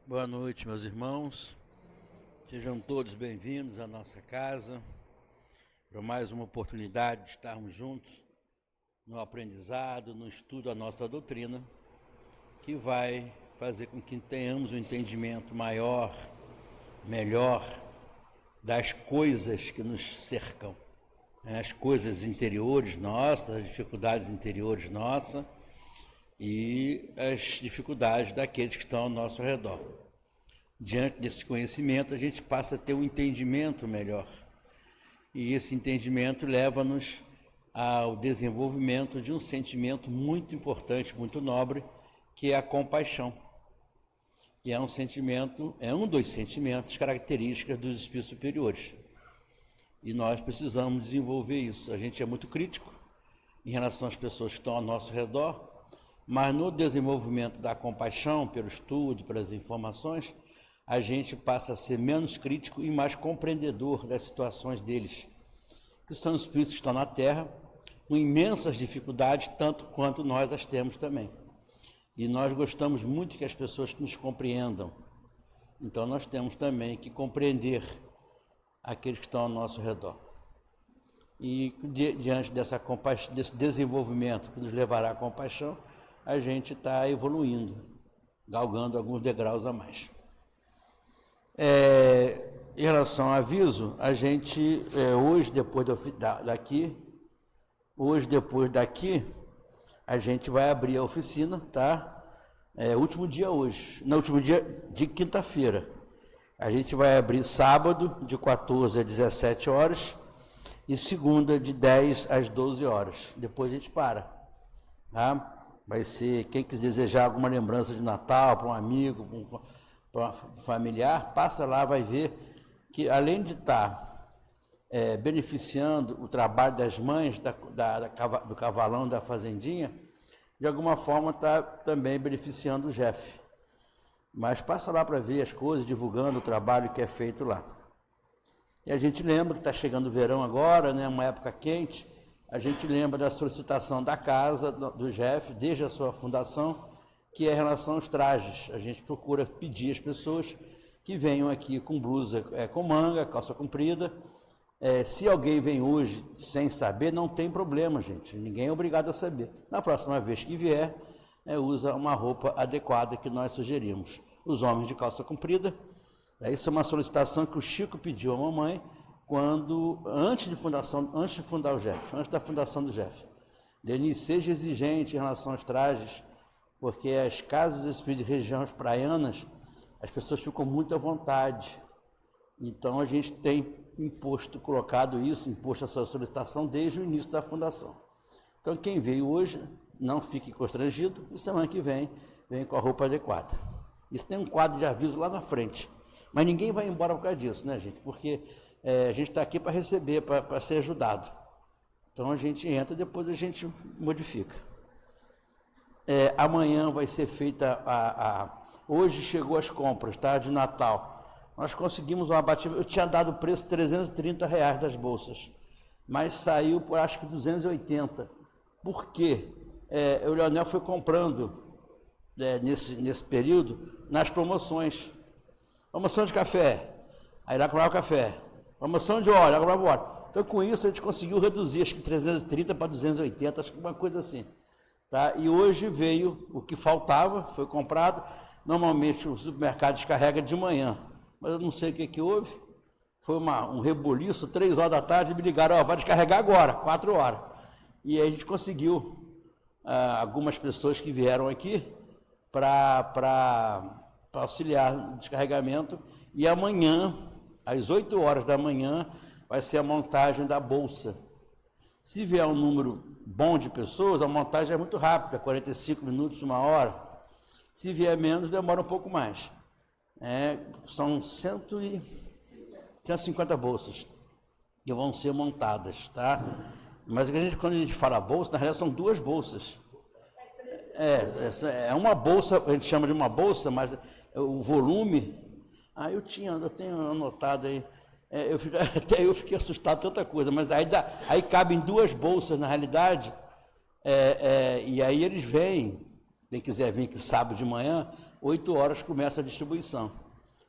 Boa noite, meus irmãos. Sejam todos bem-vindos à nossa casa, para mais uma oportunidade de estarmos juntos no aprendizado, no estudo da nossa doutrina, que vai fazer com que tenhamos um entendimento maior, melhor das coisas que nos cercam, as coisas interiores nossas, as dificuldades interiores nossas e as dificuldades daqueles que estão ao nosso redor. Diante desse conhecimento, a gente passa a ter um entendimento melhor. E esse entendimento leva-nos ao desenvolvimento de um sentimento muito importante, muito nobre, que é a compaixão. Que é um sentimento, é um dos sentimentos características dos espíritos superiores. E nós precisamos desenvolver isso. A gente é muito crítico em relação às pessoas que estão ao nosso redor, mas no desenvolvimento da compaixão, pelo estudo, pelas informações, a gente passa a ser menos crítico e mais compreendedor das situações deles, que são espíritos que estão na Terra, com imensas dificuldades, tanto quanto nós as temos também. E nós gostamos muito que as pessoas nos compreendam. Então nós temos também que compreender aqueles que estão ao nosso redor. E diante desse desenvolvimento que nos levará à compaixão, a gente está evoluindo, galgando alguns degraus a mais. Em relação ao aviso, a gente, hoje depois daqui, a gente vai abrir a oficina, tá? Último dia hoje, no último dia de quinta-feira. A gente vai abrir sábado, de 14 às 17 horas, e segunda, de 10 às 12 horas. Depois a gente para, tá? Vai ser, quem quiser desejar alguma lembrança de Natal para um amigo, para um familiar, passa lá, vai ver que além de estar beneficiando o trabalho das mães do cavalão da fazendinha, de alguma forma está também beneficiando o Jeff. Mas passa lá para ver as coisas, divulgando o trabalho que é feito lá. E a gente lembra que está chegando o verão agora, né, uma época quente, a gente lembra da solicitação da casa do Jeff, desde a sua fundação, que é em relação aos trajes. A gente procura pedir às pessoas que venham aqui com blusa com manga, calça comprida. Se alguém vem hoje sem saber, não tem problema, gente. Ninguém é obrigado a saber. Na próxima vez que vier, usa uma roupa adequada que nós sugerimos. Os homens de calça comprida. Isso é uma solicitação que o Chico pediu à mamãe antes de fundar o Jeff, antes da fundação do Jeff. Denise, seja exigente em relação aos trajes, porque as casas espíritas de regiões praianas, as pessoas ficam muito à vontade. Então a gente tem imposto essa solicitação desde o início da fundação. Então quem veio hoje, não fique constrangido, e semana que vem com a roupa adequada. Isso tem um quadro de aviso lá na frente, mas ninguém vai embora por causa disso, né, gente? Porque a gente está aqui para receber, para ser ajudado. Então a gente entra, depois a gente modifica. Amanhã vai ser feita hoje chegou as compras, tá, de Natal. Nós conseguimos um abatimento, eu tinha dado o preço de R$330 das bolsas, mas saiu por acho que 280. Por quê? O Leonel foi comprando nesse período nas promoções. Promoção de café, aí lá comprava o café. Promoção de óleo, lá comprava o óleo. Então com isso a gente conseguiu reduzir acho que 330 para 280, acho que uma coisa assim. Tá? E hoje veio o que faltava, foi comprado. Normalmente o supermercado descarrega de manhã, mas eu não sei o que houve. Foi um reboliço, 3 horas da tarde, me ligaram, vai descarregar agora, 4 horas. E aí a gente conseguiu algumas pessoas que vieram aqui para auxiliar no descarregamento. E amanhã, às 8 horas da manhã, vai ser a montagem da bolsa. Se vier um número bom de pessoas, a montagem é muito rápida, 45 minutos, 1 hora. Se vier menos, demora um pouco mais. São 150 bolsas que vão ser montadas, tá? Mas quando a gente fala bolsa, na realidade são 2 bolsas. É uma bolsa, a gente chama de uma bolsa, mas o volume... eu tenho anotado aí. Até eu fiquei assustado, tanta coisa, mas aí cabem 2 bolsas na realidade, e aí eles vêm, quem quiser vir aqui sábado de manhã, 8 horas começa a distribuição.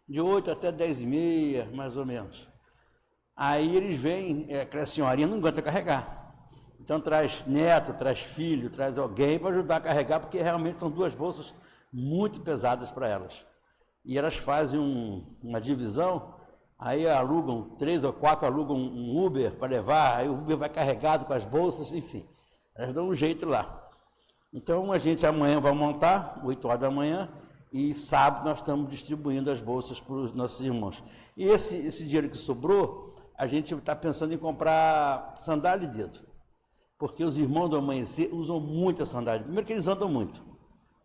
De 8 até 10h30, mais ou menos. Aí eles vêm, aquela senhorinha não aguenta carregar. Então traz neto, traz filho, traz alguém para ajudar a carregar, porque realmente são 2 bolsas muito pesadas para elas. E elas fazem uma divisão, aí alugam, 3 ou 4 alugam um Uber para levar, aí o Uber vai carregado com as bolsas, enfim. Elas dão um jeito lá. Então a gente amanhã vai montar, 8 horas da manhã, e sábado nós estamos distribuindo as bolsas para os nossos irmãos. E esse dinheiro que sobrou, a gente está pensando em comprar sandália de dedo. Porque os irmãos do Amanhecer usam muita sandália. Primeiro que eles andam muito.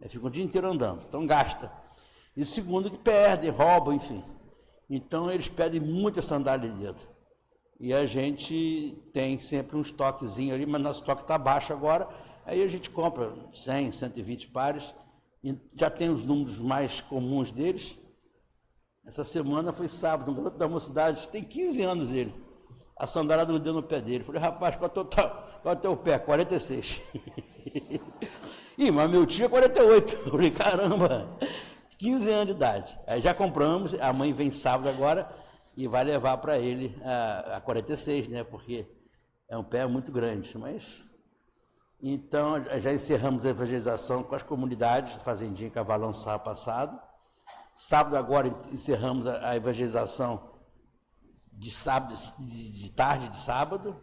Ficam o dia inteiro andando, então gasta. E segundo que perdem, roubam, enfim. Então eles pedem muita sandália de dedo. E a gente tem sempre um estoquezinho ali, mas nosso estoque está baixo agora. Aí a gente compra 100, 120 pares. E já tem os números mais comuns deles. Essa semana foi sábado, um garoto da mocidade, tem 15 anos ele. A sandália do dedo no pé dele. Falei, rapaz, qual é o teu pé? 46. Ih, mas meu tio é 48. Eu falei, caramba, 15 anos de idade. Aí já compramos, a mãe vem sábado agora e vai levar para ele a 46, né? Porque é um pé muito grande. Mas então já encerramos a evangelização com as comunidades, Fazendinha Cavalão sábado passado. Sábado agora encerramos a evangelização de sábado, de tarde de sábado,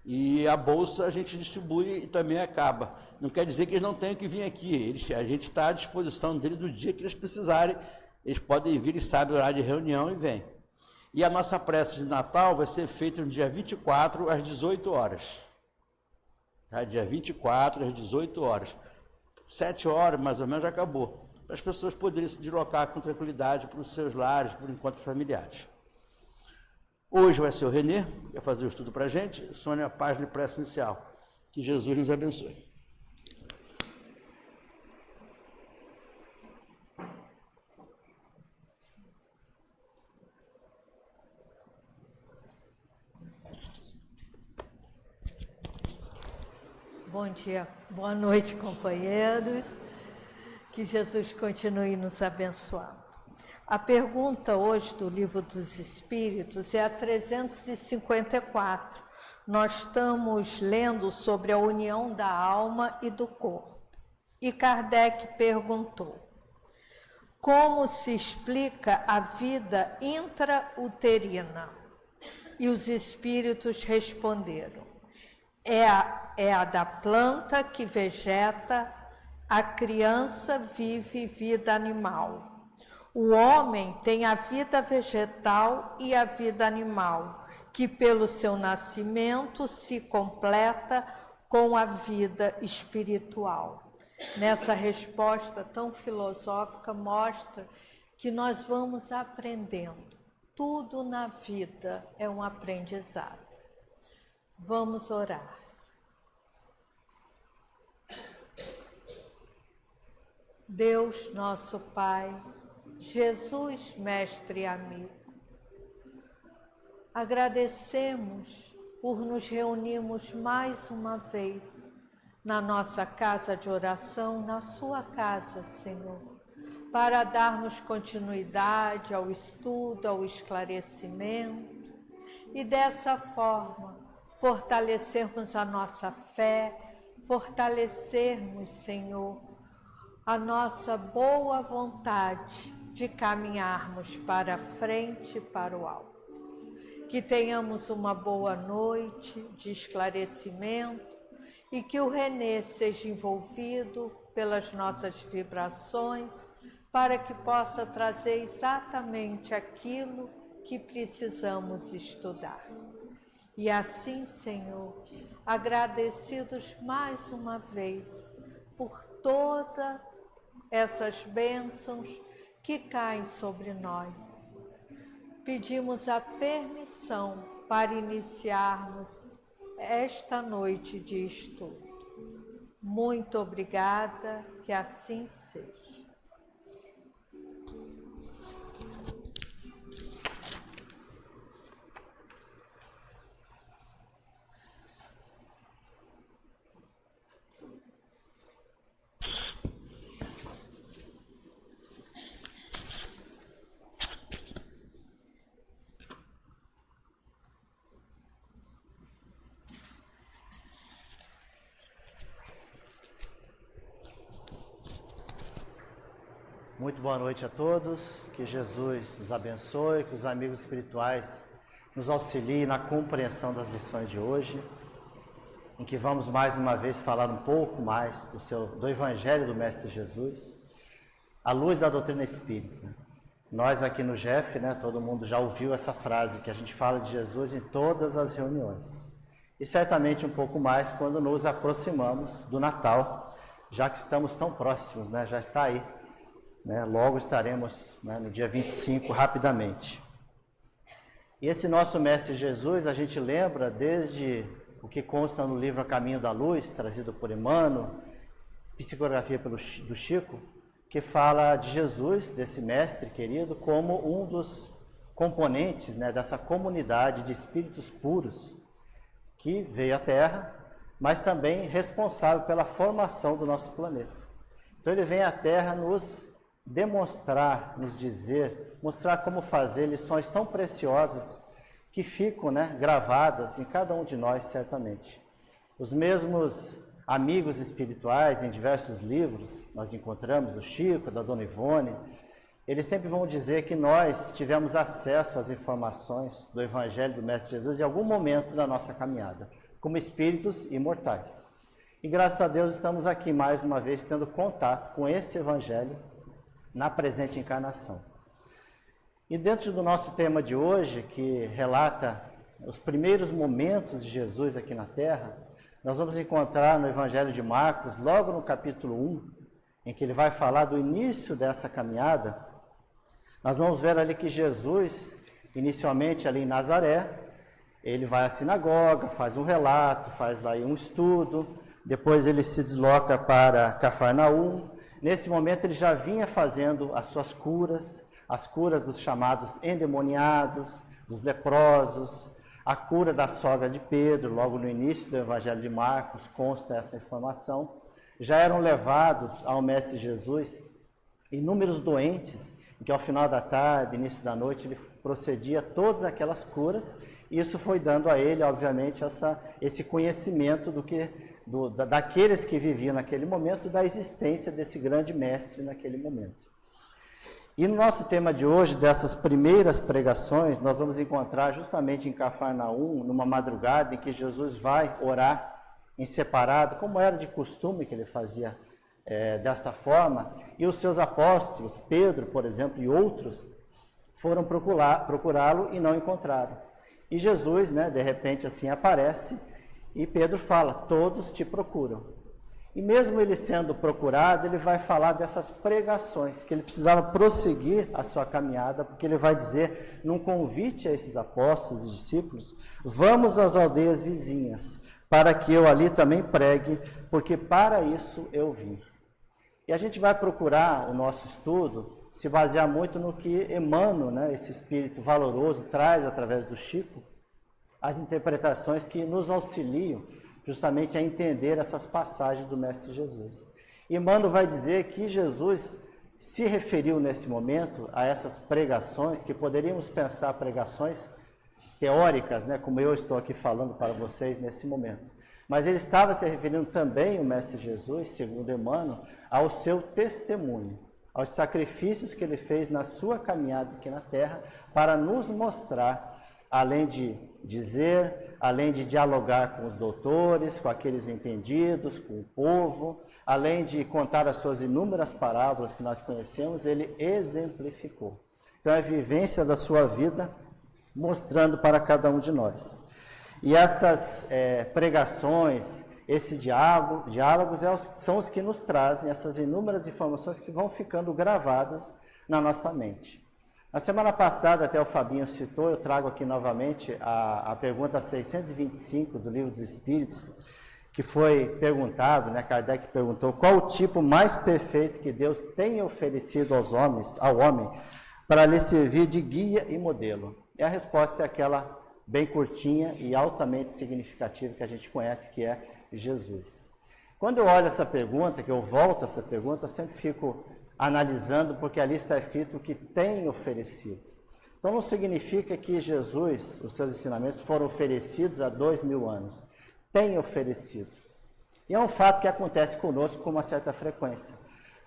e a bolsa a gente distribui e também acaba. Não quer dizer que eles não tenham que vir aqui, a gente está à disposição deles no dia que eles precisarem, eles podem vir, eles sabem o horário de reunião e vêm. E a nossa prece de Natal vai ser feita no dia 24, às 18 horas. Tá? Dia 24, às 18 horas. 7 horas, mais ou menos, já acabou. Para as pessoas poderem se deslocar com tranquilidade para os seus lares, por encontros familiares. Hoje vai ser o Renê, que vai fazer o estudo para a gente. Sônia, a página de prece inicial. Que Jesus nos abençoe. Bom dia, boa noite, companheiros. Que Jesus continue nos abençoando. A pergunta hoje do Livro dos Espíritos é a 354. Nós estamos lendo sobre a união da alma e do corpo. E Kardec perguntou: como se explica a vida intrauterina? E os espíritos responderam: é a da planta que vegeta, a criança vive vida animal. O homem tem a vida vegetal e a vida animal, que pelo seu nascimento se completa com a vida espiritual. Nessa resposta tão filosófica mostra que nós vamos aprendendo. Tudo na vida é um aprendizado. Vamos orar. Deus, nosso Pai, Jesus, mestre e amigo, agradecemos por nos reunirmos mais uma vez na nossa casa de oração, na sua casa, Senhor, para darmos continuidade ao estudo, ao esclarecimento e dessa forma fortalecermos a nossa fé, fortalecermos, Senhor, a nossa boa vontade de caminharmos para frente, para o alto. Que tenhamos uma boa noite de esclarecimento e que o Renê seja envolvido pelas nossas vibrações para que possa trazer exatamente aquilo que precisamos estudar. E assim, Senhor, agradecidos mais uma vez por todas essas bênçãos que caem sobre nós. Pedimos a permissão para iniciarmos esta noite de estudo. Muito obrigada, que assim seja. Muito boa noite a todos, que Jesus nos abençoe, que os amigos espirituais nos auxiliem na compreensão das lições de hoje, em que vamos mais uma vez falar um pouco mais do Evangelho do Mestre Jesus, à luz da doutrina espírita. Nós aqui no GEF, todo mundo já ouviu essa frase, que a gente fala de Jesus em todas as reuniões. E certamente um pouco mais quando nos aproximamos do Natal, já que estamos tão próximos, já está aí. Logo estaremos no dia 25, rapidamente. E esse nosso Mestre Jesus, a gente lembra desde o que consta no livro A Caminho da Luz, trazido por Emmanuel, psicografia do Chico, que fala de Jesus, desse Mestre querido, como um dos componentes dessa comunidade de espíritos puros que veio à Terra, mas também responsável pela formação do nosso planeta. Então ele vem à Terra nos demonstrar, nos dizer, mostrar como fazer lições tão preciosas que ficam gravadas em cada um de nós, certamente. Os mesmos amigos espirituais, em diversos livros, nós encontramos do Chico, da Dona Ivone, eles sempre vão dizer que nós tivemos acesso às informações do Evangelho do Mestre Jesus em algum momento da nossa caminhada, como espíritos imortais. E graças a Deus estamos aqui mais uma vez tendo contato com esse Evangelho na presente encarnação. E dentro do nosso tema de hoje, que relata os primeiros momentos de Jesus aqui na Terra, nós vamos encontrar no Evangelho de Marcos, logo no capítulo 1, em que ele vai falar do início dessa caminhada. Nós vamos ver ali que Jesus, inicialmente ali em Nazaré, ele vai à sinagoga, faz um relato, faz lá um estudo, depois ele se desloca para Cafarnaum. Nesse momento ele já vinha fazendo as suas curas, as curas dos chamados endemoniados, dos leprosos, a cura da sogra de Pedro, logo no início do Evangelho de Marcos, consta essa informação. Já eram levados ao Mestre Jesus inúmeros doentes, em que ao final da tarde, início da noite, ele procedia todas aquelas curas, e isso foi dando a ele, obviamente, esse conhecimento daqueles que viviam naquele momento, da existência desse grande mestre naquele momento. E no nosso tema de hoje, dessas primeiras pregações, nós vamos encontrar justamente em Cafarnaum, numa madrugada em que Jesus vai orar em separado, como era de costume que ele fazia desta forma, e os seus apóstolos, Pedro, por exemplo, e outros, foram procurá-lo e não encontraram. E Jesus, de repente, assim aparece, e Pedro fala, todos te procuram. E mesmo ele sendo procurado, ele vai falar dessas pregações, que ele precisava prosseguir a sua caminhada, porque ele vai dizer, num convite a esses apóstolos e discípulos, vamos às aldeias vizinhas, para que eu ali também pregue, porque para isso eu vim. E a gente vai procurar o nosso estudo, se basear muito no que Emmanuel, esse espírito valoroso, traz através do Chico, as interpretações que nos auxiliam justamente a entender essas passagens do Mestre Jesus. Emmanuel vai dizer que Jesus se referiu nesse momento a essas pregações, que poderíamos pensar pregações teóricas, como eu estou aqui falando para vocês nesse momento. Mas ele estava se referindo também, o Mestre Jesus, segundo Emmanuel, ao seu testemunho, aos sacrifícios que ele fez na sua caminhada aqui na Terra, para nos mostrar, além de dizer, além de dialogar com os doutores, com aqueles entendidos, com o povo, além de contar as suas inúmeras parábolas que nós conhecemos, ele exemplificou. Então, é a vivência da sua vida mostrando para cada um de nós. E essas pregações, esses diálogos são os que nos trazem essas inúmeras informações que vão ficando gravadas na nossa mente. Na semana passada, até o Fabinho citou, eu trago aqui novamente a pergunta 625 do Livro dos Espíritos, que foi perguntado, Kardec perguntou, qual o tipo mais perfeito que Deus tem oferecido ao homem para lhe servir de guia e modelo? E a resposta é aquela bem curtinha e altamente significativa que a gente conhece, que é Jesus. Quando eu olho essa pergunta, que eu volto a essa pergunta, eu sempre fico analisando, porque ali está escrito o que tem oferecido. Então não significa que Jesus, os seus ensinamentos foram oferecidos há 2000 anos. Tem oferecido. E é um fato que acontece conosco com uma certa frequência.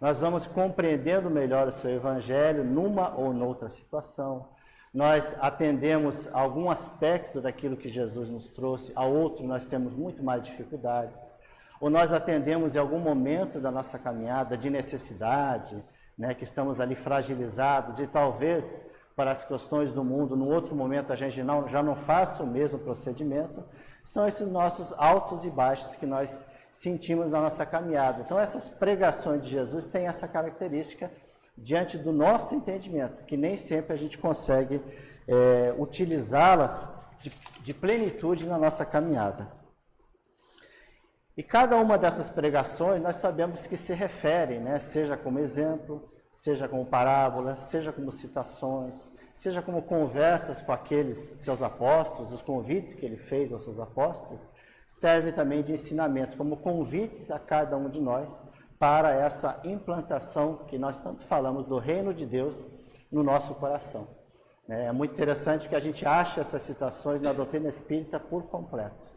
nós vamos compreendendo melhor o seu Evangelho numa ou noutra situação. Nós atendemos a algum aspecto daquilo que Jesus nos trouxe, a outro nós temos muito mais dificuldades. Ou nós atendemos em algum momento da nossa caminhada de necessidade, né, que estamos ali fragilizados e talvez para as questões do mundo, no outro momento a gente já não faça o mesmo procedimento. São esses nossos altos e baixos que nós sentimos na nossa caminhada. Então essas pregações de Jesus têm essa característica diante do nosso entendimento, que nem sempre a gente consegue utilizá-las de plenitude na nossa caminhada. E cada uma dessas pregações nós sabemos que se referem, né, seja como exemplo, seja como parábolas, seja como citações, seja como conversas com aqueles seus apóstolos, os convites que ele fez aos seus apóstolos, serve também de ensinamentos, como convites a cada um de nós para essa implantação que nós tanto falamos do reino de Deus no nosso coração. É muito interessante que a gente acha essas citações na doutrina espírita por completo.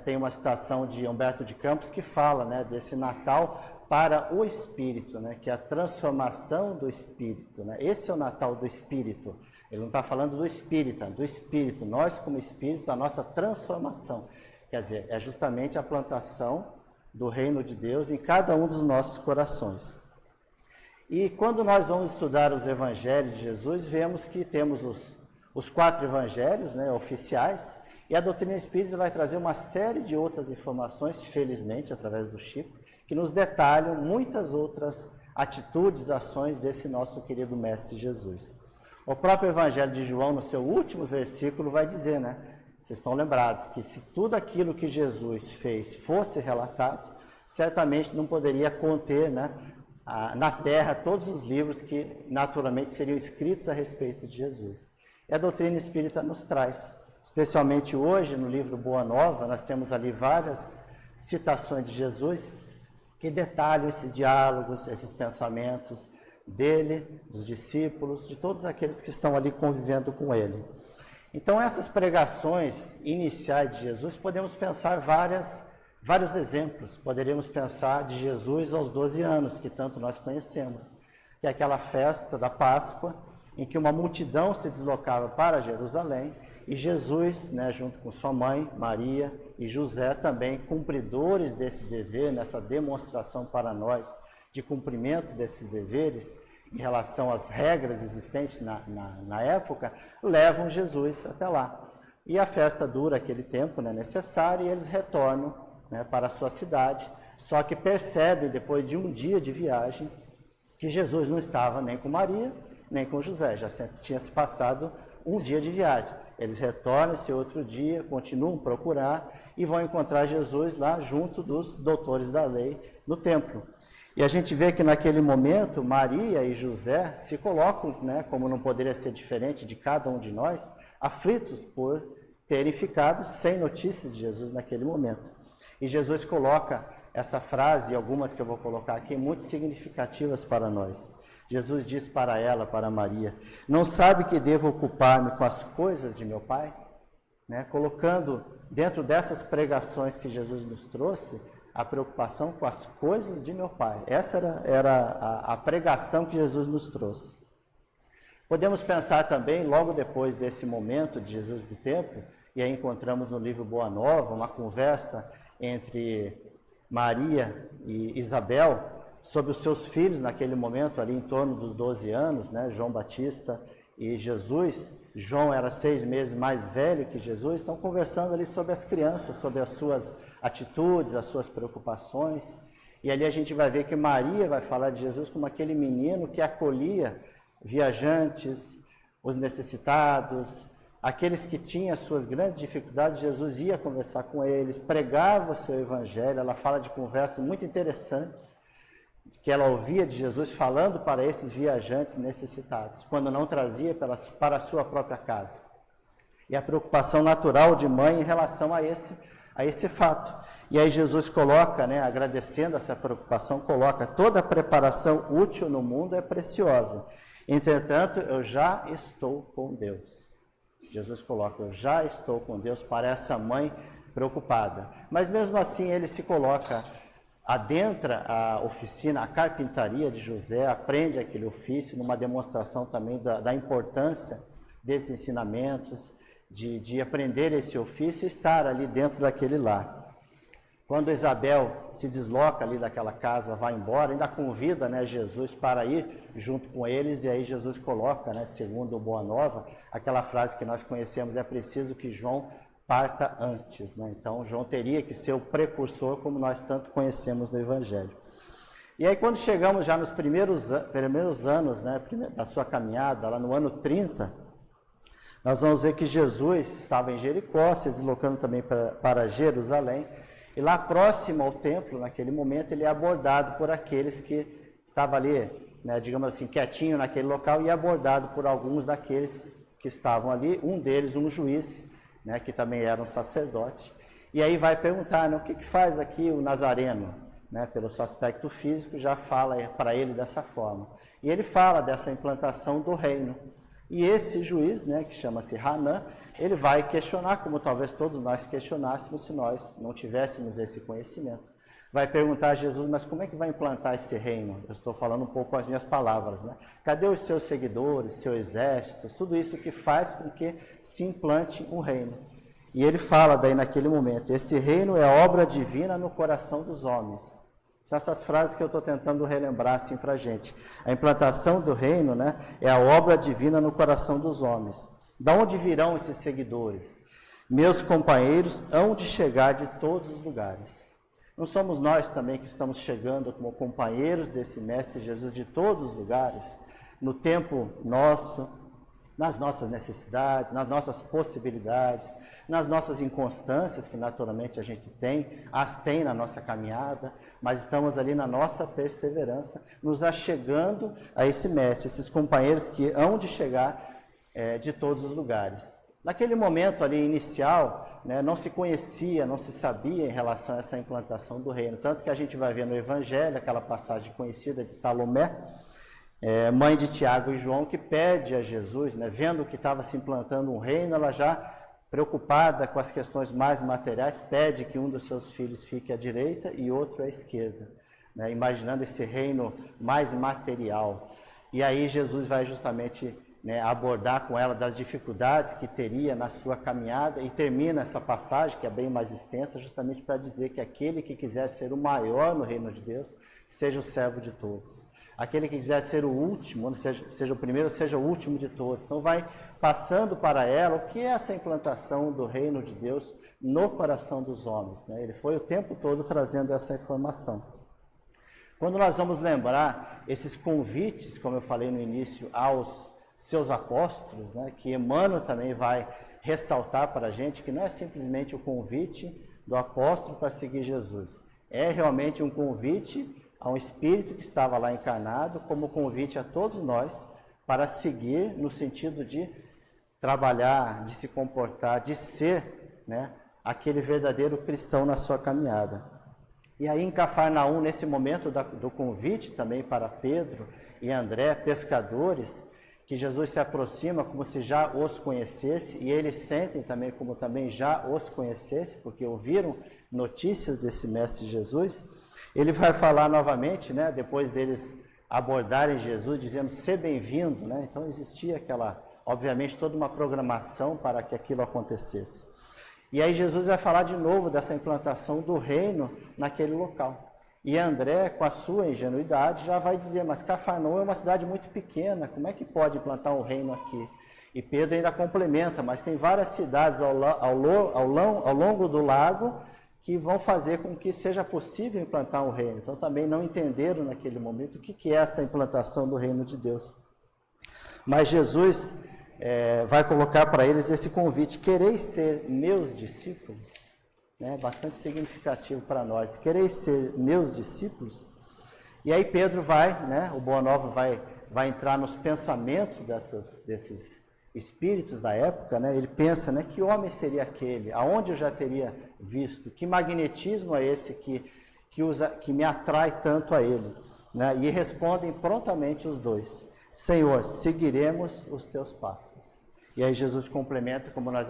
Tem uma citação de Humberto de Campos que fala, né, desse Natal para o Espírito, né, que é a transformação do Espírito. Né? Esse é o Natal do Espírito. Ele não está falando do Espírita, do Espírito. Nós, como Espíritos, a nossa transformação. Quer dizer, é justamente a plantação do reino de Deus em cada um dos nossos corações. E quando nós vamos estudar os evangelhos de Jesus, vemos que temos os 4 evangelhos, né, oficiais, e a doutrina espírita vai trazer uma série de outras informações, felizmente, através do Chico, que nos detalham muitas outras atitudes, ações desse nosso querido Mestre Jesus. O próprio Evangelho de João, no seu último versículo, vai dizer, né? Vocês estão lembrados que se tudo aquilo que Jesus fez fosse relatado, certamente não poderia conter, né, na Terra todos os livros que naturalmente seriam escritos a respeito de Jesus. E a doutrina espírita nos traz, especialmente hoje no livro Boa Nova, nós temos ali várias citações de Jesus que detalham esses diálogos, esses pensamentos dele, dos discípulos, de todos aqueles que estão ali convivendo com ele. Então, essas pregações iniciais de Jesus, podemos pensar vários exemplos. Poderíamos pensar de Jesus aos 12 anos, que tanto nós conhecemos, que é aquela festa da Páscoa, em que uma multidão se deslocava para Jerusalém, e Jesus, né, junto com sua mãe, Maria, e José também, cumpridores desse dever, nessa demonstração para nós de cumprimento desses deveres, em relação às regras existentes na época, levam Jesus até lá. E a festa dura aquele tempo, né, necessário, e eles retornam, né, para a sua cidade, só que percebem, depois de um dia de viagem, que Jesus não estava nem com Maria, nem com José, já tinha se passado um dia de viagem. Eles retornam esse outro dia, continuam a procurar e vão encontrar Jesus lá junto dos doutores da lei no templo. E a gente vê que naquele momento Maria e José se colocam, né, como não poderia ser diferente de cada um de nós, aflitos por terem ficado sem notícia de Jesus naquele momento. E Jesus coloca essa frase, e algumas que eu vou colocar aqui, muito significativas para nós. Jesus diz para ela, para Maria, não sabe que devo ocupar-me com as coisas de meu Pai? Né? Colocando dentro dessas pregações que Jesus nos trouxe, a preocupação com as coisas de meu Pai. Essa era a pregação que Jesus nos trouxe. Podemos pensar também, logo depois desse momento de Jesus do templo, e aí encontramos no livro Boa Nova, uma conversa entre Maria e Isabel, sobre os seus filhos naquele momento, ali em torno dos 12 anos, né, João Batista e Jesus. João era 6 meses mais velho que Jesus, estão conversando ali sobre as crianças, sobre as suas atitudes, as suas preocupações. E ali a gente vai ver que Maria vai falar de Jesus como aquele menino que acolhia viajantes, os necessitados, aqueles que tinham as suas grandes dificuldades. Jesus ia conversar com eles, pregava o seu evangelho. Ela fala de conversas muito interessantes, que ela ouvia de Jesus falando para esses viajantes necessitados, quando não trazia para a sua própria casa. E a preocupação natural de mãe em relação a esse fato. E aí Jesus coloca, né, agradecendo essa preocupação, coloca: toda a preparação útil no mundo é preciosa. Entretanto, eu já estou com Deus. Jesus coloca: eu já estou com Deus, para essa mãe preocupada. Mas mesmo assim ele se coloca adentra a oficina, a carpintaria de José, aprende aquele ofício, numa demonstração também da importância desses ensinamentos, de aprender esse ofício e estar ali dentro daquele lar. Quando Isabel se desloca ali daquela casa, vai embora, ainda convida, né, Jesus para ir junto com eles, e aí Jesus coloca, né, segundo o Boa Nova, aquela frase que nós conhecemos: é preciso que João parta antes, né? Então João teria que ser o precursor, como nós tanto conhecemos no Evangelho. E aí quando chegamos já nos primeiros anos, né, da sua caminhada, lá no ano 30, nós vamos ver que Jesus estava em Jericó, se deslocando também para Jerusalém, e lá próximo ao templo, naquele momento, ele é abordado por aqueles que estavam ali, né, digamos assim, quietinho naquele local, e abordado por alguns daqueles que estavam ali, um deles, um juiz, né, que também era um sacerdote, e aí vai perguntar, né, o que faz aqui o Nazareno, né, pelo seu aspecto físico, já fala para ele dessa forma. E ele fala dessa implantação do reino. E esse juiz, né, que chama-se Hanã, ele vai questionar, como talvez todos nós questionássemos se nós não tivéssemos esse conhecimento. Vai perguntar a Jesus: mas como é que vai implantar esse reino? Eu estou falando um pouco com as minhas palavras, né? Cadê os seus seguidores, seus exércitos, tudo isso que faz com que se implante um reino? E ele fala daí naquele momento: esse reino é obra divina no coração dos homens. São essas frases que eu estou tentando relembrar assim para a gente. A implantação do reino, né, é a obra divina no coração dos homens. Da onde virão esses seguidores? Meus companheiros hão de chegar de todos os lugares. Não somos nós também que estamos chegando como companheiros desse Mestre Jesus de todos os lugares, no tempo nosso, nas nossas necessidades, nas nossas possibilidades, nas nossas inconstâncias, que naturalmente a gente as tem na nossa caminhada, mas estamos ali na nossa perseverança, nos achegando a esse Mestre, esses companheiros que hão de chegar de todos os lugares. Naquele momento ali inicial, né, não se conhecia, não se sabia em relação a essa implantação do reino, tanto que a gente vai ver no Evangelho, aquela passagem conhecida de Salomé, mãe de Tiago e João, que pede a Jesus, né, vendo que estava se implantando um reino, ela já preocupada com as questões mais materiais, pede que um dos seus filhos fique à direita e outro à esquerda, né, imaginando esse reino mais material. E aí Jesus vai justamente, né, abordar com ela das dificuldades que teria na sua caminhada, e termina essa passagem, que é bem mais extensa, justamente para dizer que aquele que quiser ser o maior no reino de Deus, seja o servo de todos. Aquele que quiser ser o último, seja o primeiro, seja o último de todos. Então vai passando para ela o que é essa implantação do reino de Deus no coração dos homens, né? Ele foi o tempo todo trazendo essa informação. Quando nós vamos lembrar esses convites, como eu falei no início, aos seus apóstolos, né, que Emmanuel também vai ressaltar para a gente, que não é simplesmente o convite do apóstolo para seguir Jesus, é realmente um convite a um espírito que estava lá encarnado, como convite a todos nós para seguir no sentido de trabalhar, de se comportar, de ser, né, aquele verdadeiro cristão na sua caminhada. E aí em Cafarnaum, nesse momento do convite também para Pedro e André, pescadores, que Jesus se aproxima como se já os conhecesse, e eles sentem também como também já os conhecesse, porque ouviram notícias desse Mestre Jesus. Ele vai falar novamente, né, depois deles abordarem Jesus, dizendo: "Ser bem-vindo", né? Então existia aquela, obviamente, toda uma programação para que aquilo acontecesse. E aí Jesus vai falar de novo dessa implantação do reino naquele local. E André, com a sua ingenuidade, já vai dizer: mas Cafarnaum é uma cidade muito pequena, como é que pode implantar um reino aqui? E Pedro ainda complementa: mas tem várias cidades ao longo do lago que vão fazer com que seja possível implantar um reino. Então também não entenderam naquele momento o que é essa implantação do reino de Deus. Mas Jesus vai colocar para eles esse convite: quereis ser meus discípulos? Bastante significativo para nós. Quereis ser meus discípulos? E aí Pedro vai, né, o Boa Nova vai entrar nos pensamentos desses espíritos da época, né? Ele pensa, né, que homem seria aquele? Aonde eu já teria visto? Que magnetismo é esse que me atrai tanto a ele? Né? E respondem prontamente os dois: Senhor, seguiremos os teus passos. E aí Jesus complementa, como nós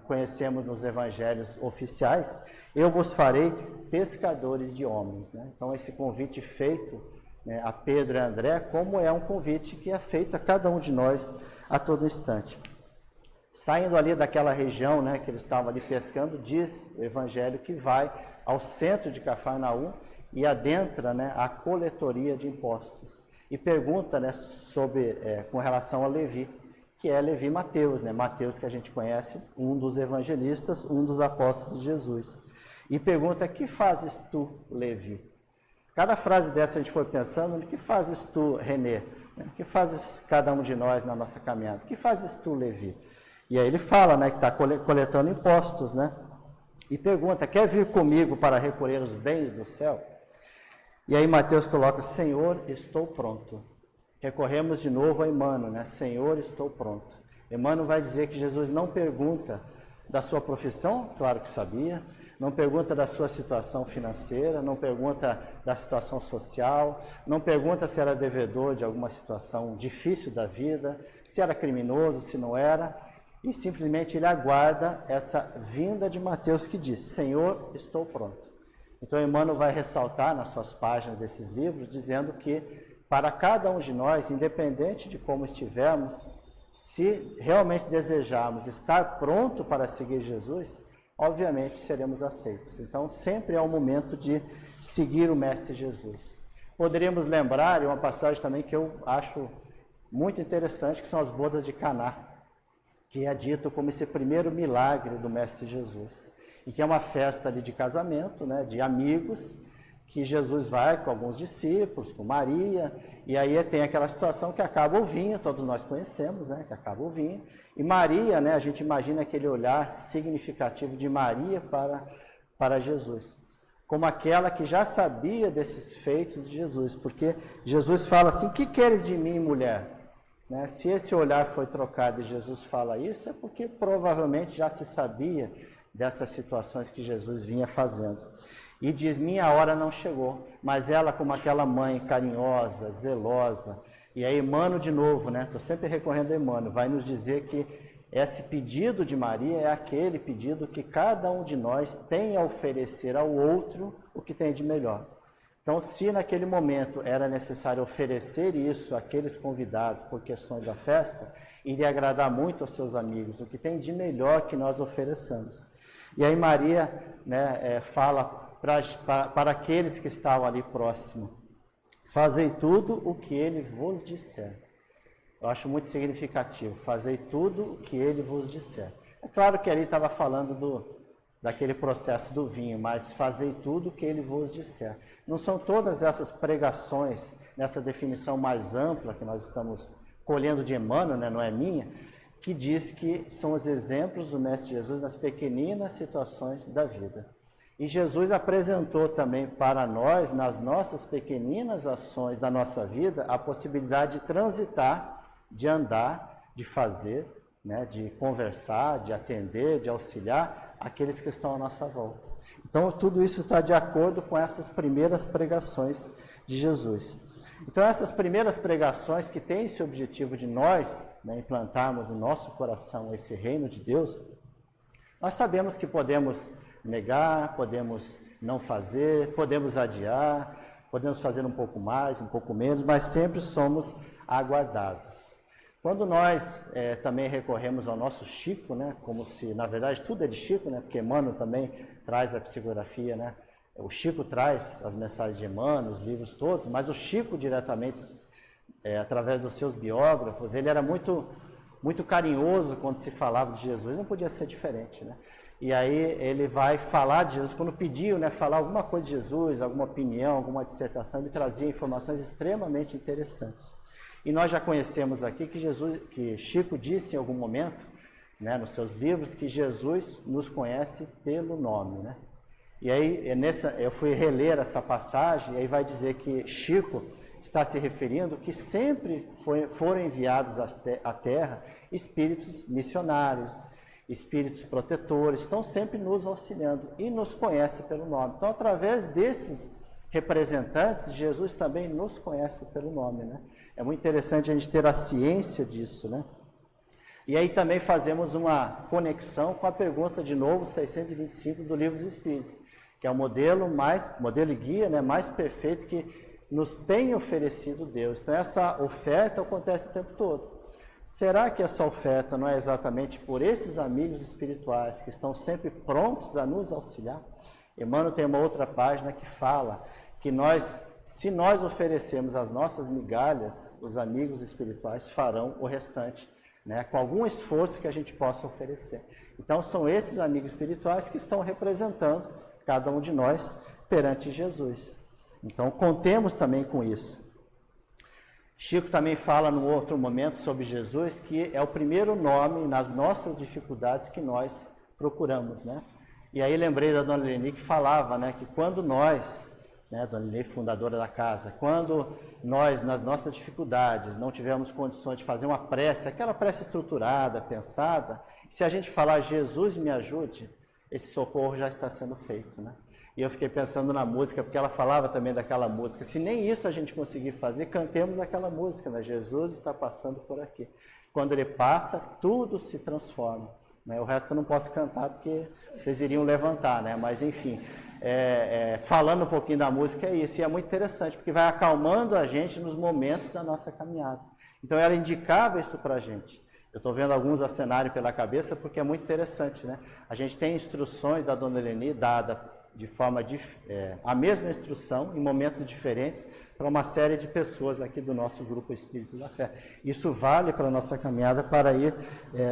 conhecemos nos evangelhos oficiais, eu vos farei pescadores de homens, né? Então esse convite feito, né, a Pedro e a André, como é um convite que é feito a cada um de nós a todo instante. Saindo ali daquela região, né, que eles estavam ali pescando, diz o evangelho que vai ao centro de Cafarnaum e adentra, né, a coletoria de impostos. E pergunta, né, com relação a Levi, que é Levi Mateus, né? Mateus que a gente conhece, um dos evangelistas, um dos apóstolos de Jesus. E pergunta, que fazes tu, Levi? Cada frase dessa a gente foi pensando, que fazes tu, Renê? Que fazes cada um de nós na nossa caminhada? Que fazes tu, Levi? E aí ele fala, né, que está coletando impostos, né? E pergunta, quer vir comigo para recolher os bens do céu? E aí Mateus coloca, Senhor, estou pronto. Recorremos de novo a Emmanuel, né? Senhor, estou pronto. Emmanuel vai dizer que Jesus não pergunta da sua profissão, claro que sabia, não pergunta da sua situação financeira, não pergunta da situação social, não pergunta se era devedor de alguma situação difícil da vida, se era criminoso, se não era, e simplesmente ele aguarda essa vinda de Mateus que diz, Senhor, estou pronto. Então Emmanuel vai ressaltar nas suas páginas desses livros, dizendo que para cada um de nós, independente de como estivermos, se realmente desejarmos estar pronto para seguir Jesus, obviamente seremos aceitos. Então, sempre é o momento de seguir o Mestre Jesus. Poderíamos lembrar, e uma passagem também que eu acho muito interessante, que são as bodas de Caná, que é dito como esse primeiro milagre do Mestre Jesus, e que é uma festa ali de casamento, né, de amigos, que Jesus vai com alguns discípulos, com Maria, e aí tem aquela situação que acaba o vinho, todos nós conhecemos, né, que acaba o vinho, e Maria, né, a gente imagina aquele olhar significativo de Maria para Jesus, como aquela que já sabia desses feitos de Jesus, porque Jesus fala assim, que queres de mim, mulher? Né, se esse olhar foi trocado e Jesus fala isso, é porque provavelmente já se sabia dessas situações que Jesus vinha fazendo. E diz, minha hora não chegou, mas ela como aquela mãe carinhosa, zelosa, e aí Emmanuel de novo, né, estou sempre recorrendo a Emmanuel, vai nos dizer que esse pedido de Maria é aquele pedido que cada um de nós tem a oferecer ao outro o que tem de melhor. Então, se naquele momento era necessário oferecer isso àqueles convidados por questões da festa, iria agradar muito aos seus amigos, o que tem de melhor que nós ofereçamos. E aí Maria, né, fala para aqueles que estavam ali próximo, fazei tudo o que ele vos disser. Eu acho muito significativo, fazei tudo o que ele vos disser. É claro que ali estava falando daquele processo do vinho, mas fazei tudo o que ele vos disser. Não são todas essas pregações, nessa definição mais ampla que nós estamos colhendo de Emmanuel, né, não é minha, que diz que são os exemplos do Mestre Jesus nas pequeninas situações da vida. E Jesus apresentou também para nós, nas nossas pequeninas ações da nossa vida, a possibilidade de transitar, de andar, de fazer, né, de conversar, de atender, de auxiliar aqueles que estão à nossa volta. Então, tudo isso está de acordo com essas primeiras pregações de Jesus. Então, essas primeiras pregações que têm esse objetivo de nós, né, implantarmos no nosso coração esse reino de Deus, nós sabemos que podemos negar, podemos não fazer, podemos adiar, podemos fazer um pouco mais, um pouco menos, mas sempre somos aguardados. Quando nós também recorremos ao nosso Chico, né, como se, na verdade, tudo é de Chico, né, porque Emmanuel também traz a psicografia, né, o Chico traz as mensagens de Emmanuel, os livros todos, mas o Chico diretamente, através dos seus biógrafos, ele era muito carinhoso quando se falava de Jesus, não podia ser diferente, né? E aí ele vai falar de Jesus, quando pediu, né, falar alguma coisa de Jesus, alguma opinião, alguma dissertação, ele trazia informações extremamente interessantes. E nós já conhecemos aqui que Chico disse em algum momento, né, nos seus livros, que Jesus nos conhece pelo nome, né? E aí eu fui reler essa passagem, e aí vai dizer que Chico está se referindo que sempre foram enviados à Terra espíritos missionários, espíritos protetores, estão sempre nos auxiliando e nos conhece pelo nome. Então, através desses representantes, Jesus também nos conhece pelo nome, né? É muito interessante a gente ter a ciência disso, né? E aí também fazemos uma conexão com a pergunta de novo 625 do Livro dos Espíritos, que é o modelo e guia, né, mais perfeito que nos tem oferecido Deus. Então essa oferta acontece o tempo todo. Será que essa oferta não é exatamente por esses amigos espirituais que estão sempre prontos a nos auxiliar? Emmanuel tem uma outra página que fala que se nós oferecemos as nossas migalhas, os amigos espirituais farão o restante, né, com algum esforço que a gente possa oferecer. Então são esses amigos espirituais que estão representando cada um de nós perante Jesus. Então contemos também com isso. Chico também fala num outro momento sobre Jesus, que é o primeiro nome nas nossas dificuldades que nós procuramos, né? E aí lembrei da Dona Leni que falava, né, que quando nós, né, Dona Leni, fundadora da casa, quando nós, nas nossas dificuldades, não tivermos condições de fazer uma prece, aquela prece estruturada, pensada, se a gente falar Jesus me ajude, esse socorro já está sendo feito, né? E eu fiquei pensando na música, porque ela falava também daquela música. Se nem isso a gente conseguir fazer, cantemos aquela música, né? Jesus está passando por aqui. Quando ele passa, tudo se transforma, né? O resto eu não posso cantar, porque vocês iriam levantar, né? Mas enfim, falando um pouquinho da música é isso. E é muito interessante, porque vai acalmando a gente nos momentos da nossa caminhada. Então ela indicava isso para a gente. Eu estou vendo alguns acenarem pela cabeça, porque é muito interessante, né? A gente tem instruções da Dona Leni dada de forma a mesma instrução em momentos diferentes para uma série de pessoas aqui do nosso grupo Espírito da Fé. Isso vale para a nossa caminhada para ir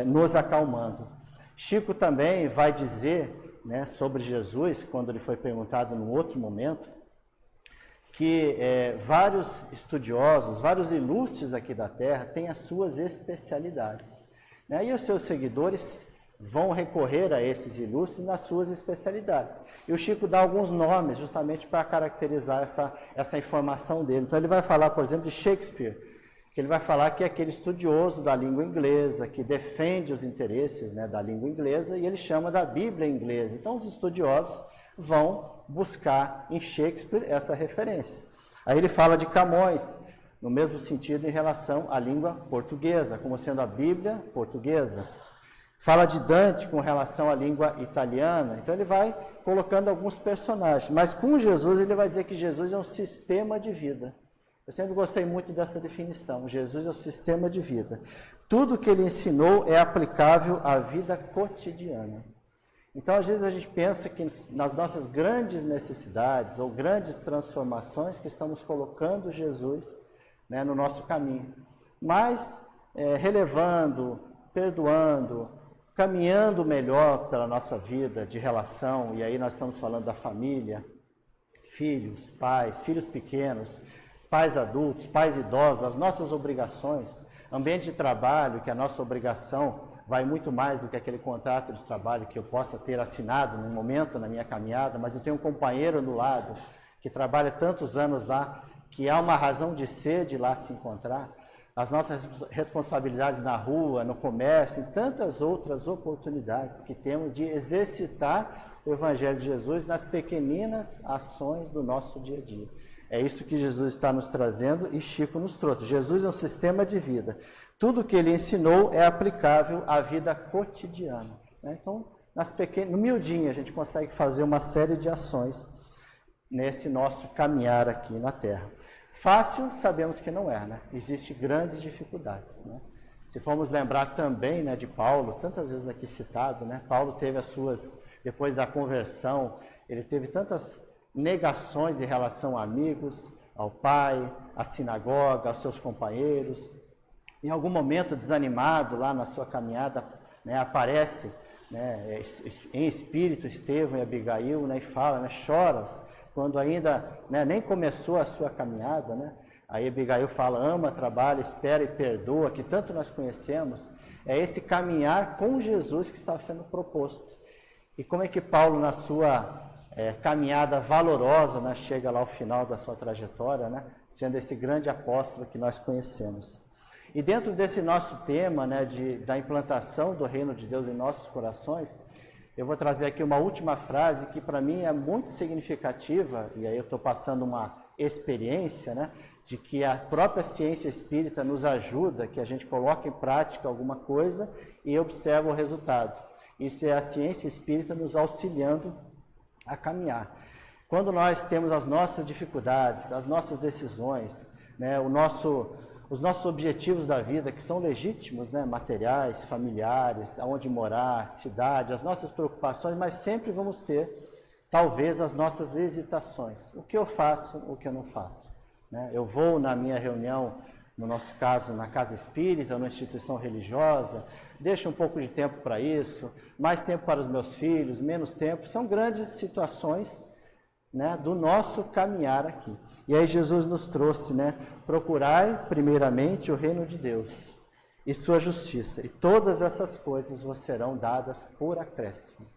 nos acalmando. Chico também vai dizer, né, sobre Jesus, quando ele foi perguntado num outro momento, que vários estudiosos, vários ilustres aqui da Terra têm as suas especialidades, né? E os seus seguidores vão recorrer a esses ilustres nas suas especialidades. E o Chico dá alguns nomes justamente para caracterizar essa informação dele. Então ele vai falar, por exemplo, de Shakespeare, que ele vai falar que é aquele estudioso da língua inglesa, que defende os interesses, né, da língua inglesa, e ele chama da Bíblia inglesa. Então os estudiosos vão buscar em Shakespeare essa referência. Aí ele fala de Camões, no mesmo sentido em relação à língua portuguesa, como sendo a Bíblia portuguesa. Fala de Dante com relação à língua italiana. Então ele vai colocando alguns personagens. Mas com Jesus ele vai dizer que Jesus é um sistema de vida. Eu sempre gostei muito dessa definição. Jesus é o sistema de vida. Tudo que ele ensinou é aplicável à vida cotidiana. Então às vezes a gente pensa que nas nossas grandes necessidades ou grandes transformações que estamos colocando Jesus, né, no nosso caminho. Mas relevando, perdoando, caminhando melhor pela nossa vida de relação, e aí nós estamos falando da família, filhos, pais, filhos pequenos, pais adultos, pais idosos, as nossas obrigações, ambiente de trabalho, que a nossa obrigação vai muito mais do que aquele contrato de trabalho que eu possa ter assinado num momento na minha caminhada, mas eu tenho um companheiro do lado que trabalha tantos anos lá, que há uma razão de ser de lá se encontrar. As nossas responsabilidades na rua, no comércio, e tantas outras oportunidades que temos de exercitar o Evangelho de Jesus nas pequeninas ações do nosso dia a dia. É isso que Jesus está nos trazendo e Chico nos trouxe. Jesus é um sistema de vida. Tudo que ele ensinou é aplicável à vida cotidiana, né? Então, no miudinho, a gente consegue fazer uma série de ações nesse nosso caminhar aqui na Terra. Fácil, sabemos que não é, né? Existem grandes dificuldades, né? Se formos lembrar também, né, de Paulo, tantas vezes aqui citado, né? Paulo teve depois da conversão, ele teve tantas negações em relação a amigos, ao pai, à sinagoga, aos seus companheiros. Em algum momento, desanimado lá na sua caminhada, né, aparece, né, em espírito Estevão e Abigail, né, e fala, né, choras, quando ainda, né, nem começou a sua caminhada, né? Aí Abigail fala, ama, trabalha, espera e perdoa, que tanto nós conhecemos. É esse caminhar com Jesus que estava sendo proposto. E como é que Paulo, na sua caminhada valorosa, né, chega lá ao final da sua trajetória, né, sendo esse grande apóstolo que nós conhecemos. E dentro desse nosso tema, né, da implantação do reino de Deus em nossos corações, eu vou trazer aqui uma última frase que para mim é muito significativa, e aí eu estou passando experiência, né, de que a própria ciência espírita nos ajuda, que a gente coloca em prática alguma coisa e observa o resultado. Isso é a ciência espírita nos auxiliando a caminhar. Quando nós temos as nossas dificuldades, as nossas decisões, né, os nossos objetivos da vida, que são legítimos, né, materiais, familiares, aonde morar, cidade, as nossas preocupações, mas sempre vamos ter, talvez, as nossas hesitações. O que eu faço, o que eu não faço. Né? Eu vou na minha reunião, no nosso caso, na casa espírita, numa instituição religiosa, deixo um pouco de tempo para isso, mais tempo para os meus filhos, menos tempo. São grandes situações, né, do nosso caminhar aqui. E aí Jesus nos trouxe, né, procurai primeiramente o reino de Deus e sua justiça, e todas essas coisas vos serão dadas por acréscimo.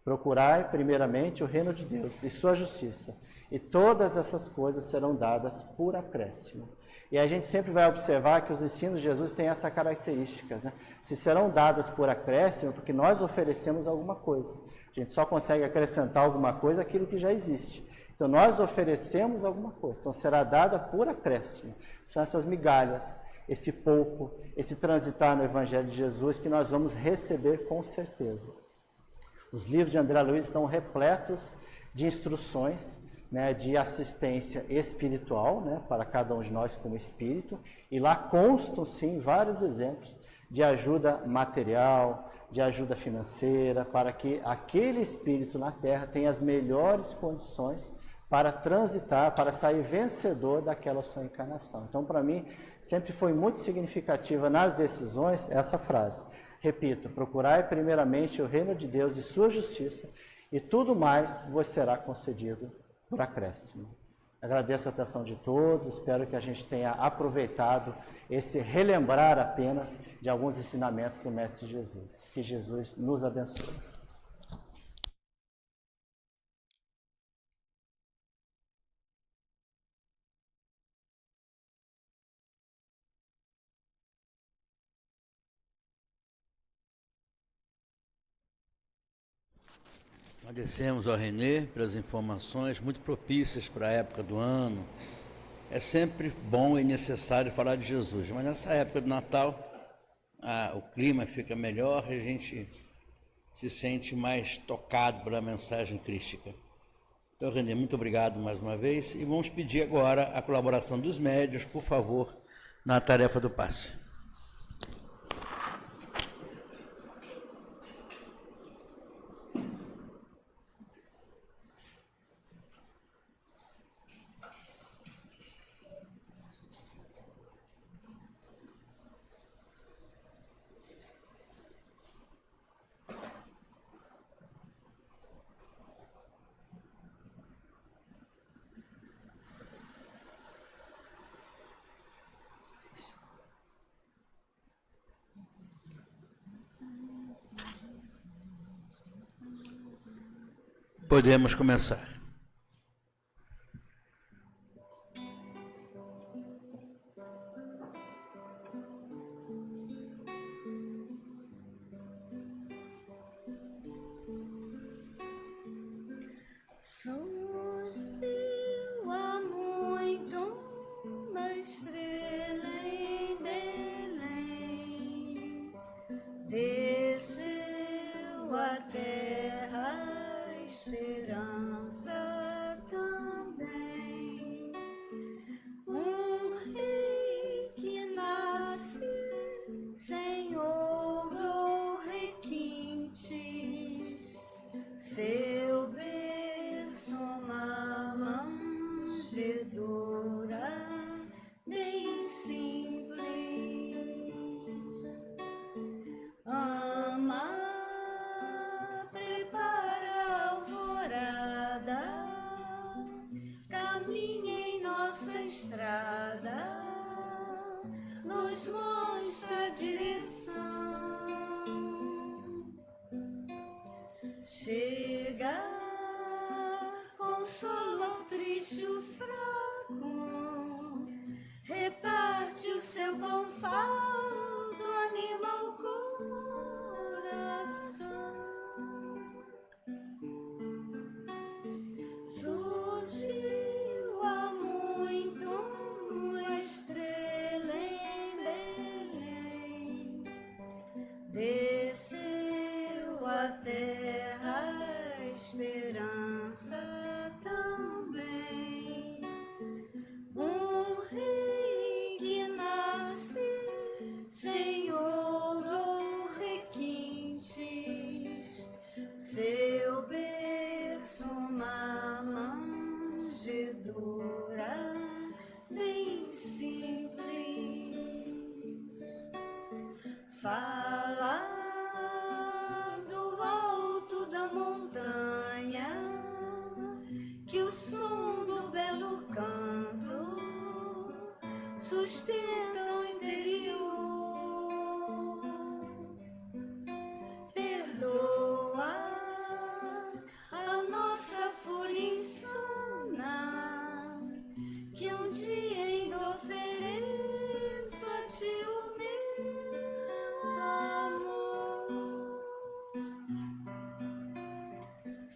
Procurai primeiramente o reino de Deus e sua justiça, e todas essas coisas serão dadas por acréscimo. E a gente sempre vai observar que os ensinos de Jesus têm essa característica, né? Se serão dadas por acréscimo, porque nós oferecemos alguma coisa. A gente só consegue acrescentar alguma coisa àquilo que já existe. Então, nós oferecemos alguma coisa. Então, será dada por acréscimo. São essas migalhas, esse pouco, esse transitar no Evangelho de Jesus que nós vamos receber com certeza. Os livros de André Luiz estão repletos de instruções, né, de assistência espiritual, né, para cada um de nós como espírito. E lá constam, sim, vários exemplos de ajuda material, de ajuda financeira, para que aquele espírito na Terra tenha as melhores condições para transitar, para sair vencedor daquela sua encarnação. Então, para mim, sempre foi muito significativa nas decisões essa frase. Repito, procurai primeiramente o reino de Deus e sua justiça, e tudo mais vos será concedido por acréscimo. Agradeço a atenção de todos, espero que a gente tenha aproveitado esse relembrar apenas de alguns ensinamentos do Mestre Jesus. Que Jesus nos abençoe. Agradecemos ao Renê pelas informações muito propícias para a época do ano. É sempre bom e necessário falar de Jesus, mas nessa época do Natal, o clima fica melhor e a gente se sente mais tocado pela mensagem crística. Então, Renê, muito obrigado mais uma vez e vamos pedir agora a colaboração dos médiuns, por favor, na tarefa do passe. Podemos começar. Surgiu há muito uma estrela em Belém, desceu a terra a esperança também. Um rei que nasce, Senhor ou requintes, seu berço uma manjedoura bem simples. Ama, prepara a alvorada,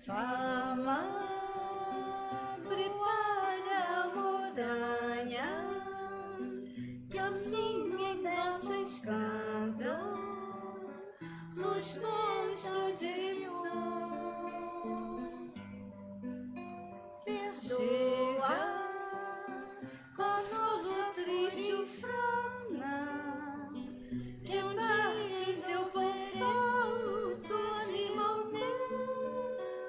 fama prepara a montanha que ao ninguém dessa estrada nos mostra a direção. Perdoa consolo triste sana que parte seu conforto anima o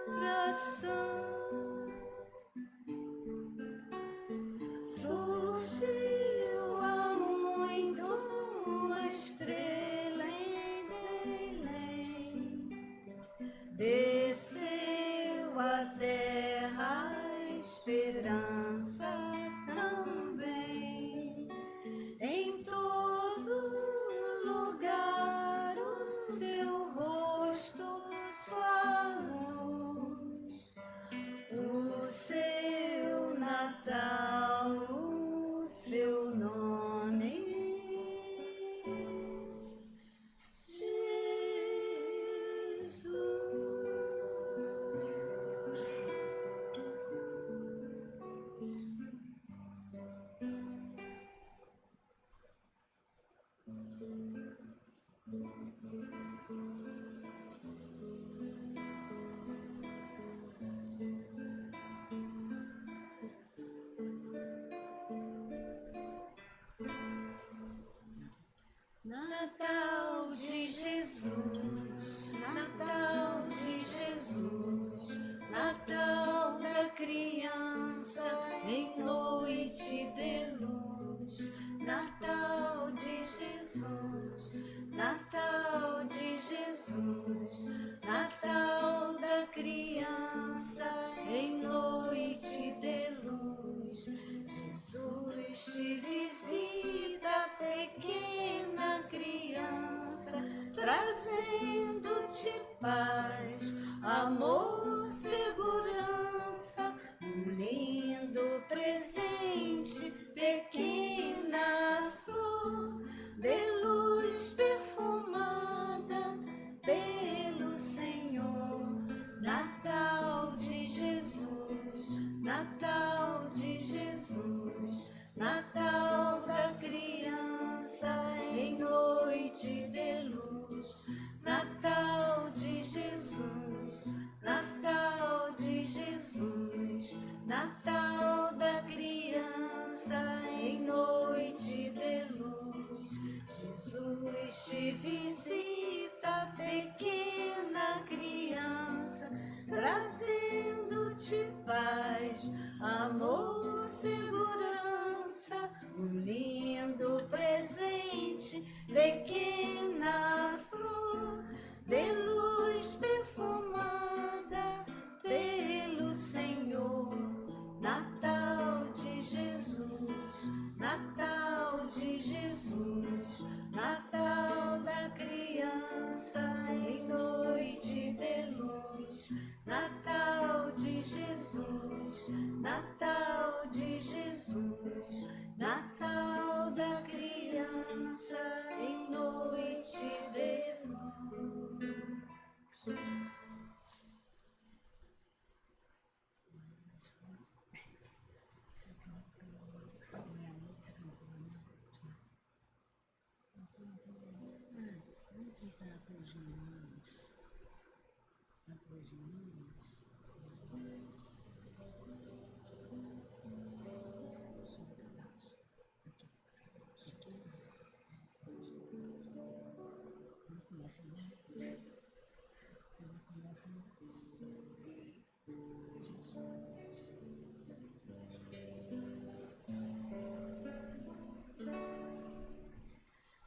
coração. Surgiu há muito uma estrela em Belém, desceu à terra a esperança também. Em todo lugar o seu rosto, sua luz, o seu Natal, o seu nome, Natal de Jesus, Natal de Jesus, Natal da criança em noite de luz. Natal de Jesus, Natal de Jesus, Natal da criança em noite de luz. Jesus te visita, pequena criança, trazendo-te paz, amor, segurança, um lindo presente, pequena flor de luz perfumada pelo Senhor. Natal de Jesus, Natal de Jesus, Natal da criança em noite de luz. Natal de Jesus, Natal de Jesus, Natal da criança em noite de luz. Jesus te visita, pequena criança, trazendo-te paz, amor, segurança, um lindo presente, pequena flor de luz perfumada pelo Senhor. Natal de Jesus, Natal de Jesus, Natal da criança em noite de luz. Natal de Jesus, Natal de Jesus, Natal da criança em noite de luz.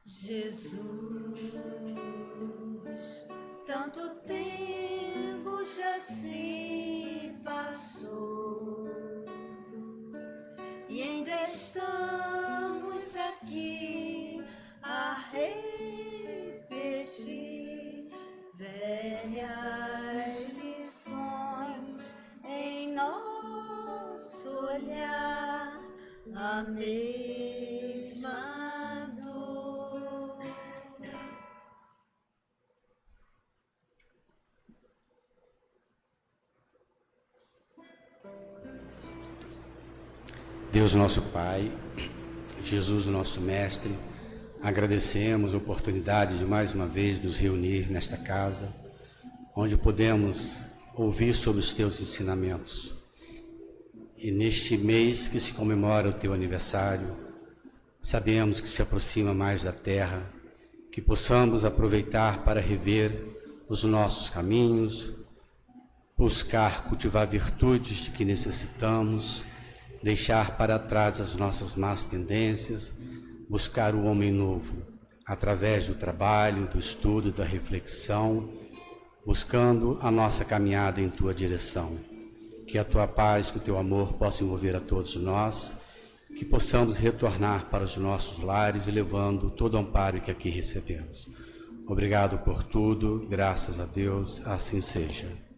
Jesus, tanto tempo já se passou e ainda estamos aqui a repetir velhas lições em nosso olhar, a mesma dor. Deus nosso Pai, Jesus nosso Mestre, agradecemos a oportunidade de mais uma vez nos reunir nesta casa, onde podemos ouvir sobre os teus ensinamentos. E neste mês que se comemora o teu aniversário, sabemos que se aproxima mais da terra, que possamos aproveitar para rever os nossos caminhos, buscar cultivar virtudes de que necessitamos, deixar para trás as nossas más tendências, buscar o homem novo, através do trabalho, do estudo, da reflexão, buscando a nossa caminhada em tua direção. Que a tua paz, que o teu amor possa envolver a todos nós, que possamos retornar para os nossos lares e levando todo o amparo que aqui recebemos. Obrigado por tudo, graças a Deus, assim seja.